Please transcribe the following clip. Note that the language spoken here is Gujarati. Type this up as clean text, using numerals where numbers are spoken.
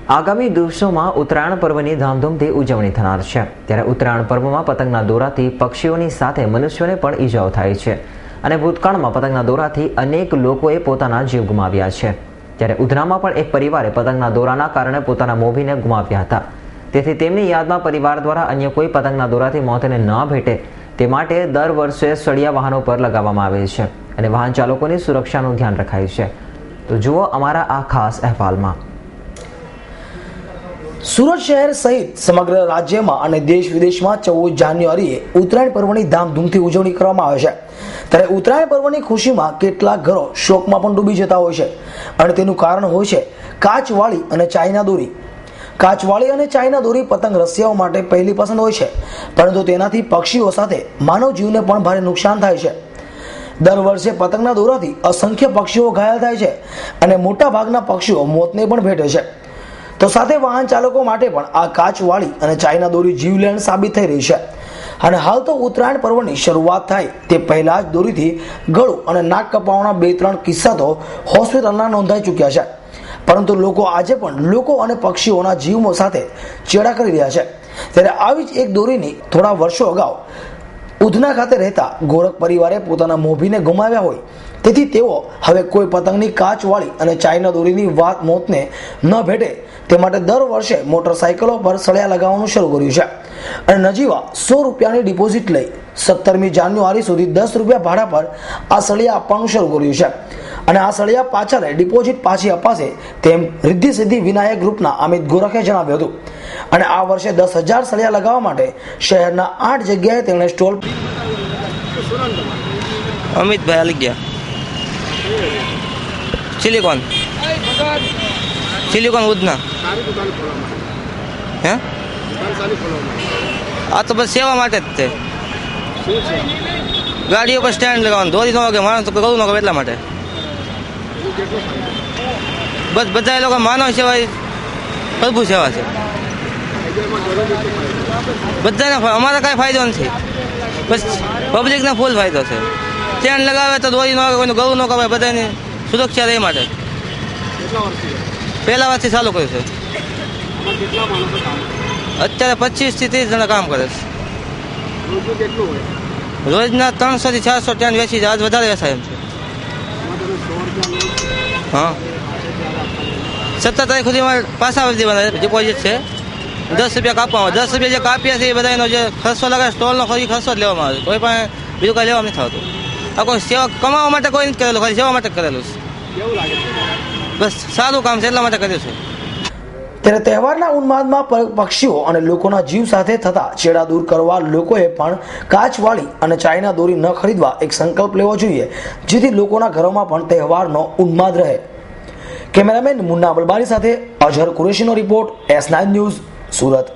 આગામી દિવસોમાં ઉત્તરાયણ પર્વની ધામધૂમથી ઉજવણી થનાર છે। ત્યારે ઉત્તરાયણ પર્વમાં પતંગના દોરાથી પક્ષીઓની સાથે મનુષ્યોને પણ ઈજાઓ થાય છે અને ભૂતકાળમાં પતંગના દોરાથી અનેક લોકોએ પોતાના જીવ ગુમાવ્યા છે। ત્યારે ઉધનામાં પણ એક પરિવારે પતંગના દોરાના કારણે પોતાના મોભીને ગુમાવ્યા હતા। તેથી તેમની યાદમાં પરિવાર દ્વારા અન્ય કોઈ પતંગના દોરાથી મોતને ન ભેટે તે માટે દર વર્ષે સળિયા વાહનો પર લગાવવામાં આવે છે અને વાહન ચાલકોની સુરક્ષાનું ધ્યાન રખાય છે। તો જુઓ અમારા આ ખાસ અહેવાલમાં। સુરત શહેર સહિત સમગ્ર રાજ્યમાં અને દેશ વિદેશમાં 14 જાન્યુઆરીએ ઉત્તરાયણ પર્વની ધામધૂમથી ઉજવણી કરવામાં આવે છે। ત્યારે ઉત્તરાયણ પર્વની ખુશીમાં કેટલાક ઘરો શોકમાં પણ ડૂબી જતા હોય છે અને તેનું કારણ હોય છે કાચવાળી અને ચાઇના દોરી। કાચવાળી અને ચાઇના દોરી પતંગ રસિયાઓ માટે પહેલી પસંદ હોય છે, પરંતુ તેનાથી પક્ષીઓ સાથે માનવ જીવને પણ ભારે નુકસાન થાય છે। દર વર્ષે પતંગના દોરાથી અસંખ્ય પક્ષીઓ ઘાયલ થાય છે અને મોટા ભાગના પક્ષીઓ મોતને પણ ભેટે છે। તો સાથે વાહન ચાલકો માટે પણ આ કાચવાળી અને ચાઇના દોરી જીવલેણ સાબિત થઈ રહી છે અને હાલ તો ઉત્તરાયણ પર્વની શરૂઆત થાય તે પહેલા જ દોરીથી ગળું અને નાક કપાવાના 2-3 કિસ્સા તો હોસ્પિટલના નોંધાઈ ચૂક્યા છે, પરંતુ લોકો આજે પણ લોકો અને પક્ષીઓના જીવ સાથે ચેડા કરી રહ્યા છે। ત્યારે આવી જ એક દોરીની થોડા વર્ષો અગાઉ ઉધના ખાતે રહેતા ગોરખ પરિવારે પોતાના મોભીને ગુમાવ્યા હોય, તેથી તેઓ હવે કોઈ પતંગની કાચવાળી અને ચાઇના દોરીની મોતને ન ભેટે તે માટે દર વર્ષે મોટરસાયકલો પર સળિયા લગાવવાનું શરૂ કર્યું છે અને નજીવા 100 રૂપિયાની ડિપોઝિટ લઈ 17મી જાન્યુઆરી સુધી 10 રૂપિયા ભાડા પર આ સળિયા આપવાનું શરૂ કર્યું છે અને આ સળિયા પાછા લઈ ડિપોઝિટ પાછી અપાશે તેમ રિદ્ધિ સિદ્ધિ વિનાયક ગ્રુપના અમિત ગોરખે જણાવ્યું હતું અને આ વર્ષે 10,000 સળિયા લગાવવા માટે શહેરના 8 જગ્યાએ તેમણે સ્ટોલ અમિતભાઈ આવી ગયા સિલિકોન ઉધના હે આ તો બસ સેવા માટે જ છે। ગાડીઓ પર સ્ટેન્ડ લગાવવાનું, દોરી ન વાગે માણસ કરવું ન કરે એટલા માટે બસ બધા લોકો માનવ સેવા પ્રભુ સેવા છે બધાને। અમારે કાંઈ ફાયદો નથી, બસ પબ્લિકને ફૂલ ફાયદો છે। સ્ટેન્ડ લગાવે તો દોરી ન વાગે, કોઈનું ગળું ન કપાય, બધાની સુરક્ષા રહે માટે પહેલા વર્ષથી ચાલુ કર્યું છે। અત્યારે 25 થી 30 જણા કામ કરે છે। રોજના 300 થી 400 સ્ટેન્ડ વેચી છે, આજ વધારે વેચાય એમ છે। હા 17 તારીખ સુધીમાં પાછા વધી દેવાના ડિપોઝિટ છે। 10 રૂપિયા કાપવામાં, 10 રૂપિયા જે કાપ્યા છે એ બધાનો જે ખર્ચો લાગે સ્ટોલનો ખર્ચો જ લેવામાં આવે, કોઈ પણ બીજું કાંઈ લેવા નથી આવતું। આ કોઈ સેવા કમાવા માટે કોઈ નથી કરેલું, ખાલી સેવા માટે કરેલું છે। બસ સારું કામ છે એટલા માટે કર્યું છે। ત્યારે તહેવારના ઉન્માદમાં પક્ષીઓ અને લોકોના જીવ સાથે થતા ચેડા દૂર કરવા લોકોએ પણ કાચવાળી અને ચાઇના દોરી ન ખરીદવા એક સંકલ્પ લેવો જોઈએ, જેથી લોકોના ઘરોમાં પણ તહેવારનો ઉન્માદ રહે। કેમેરામેન મુન્ના બલબારી સાથે અઝહર કુરેશીનો રિપોર્ટ, S9 ન્યૂઝ, સુરત।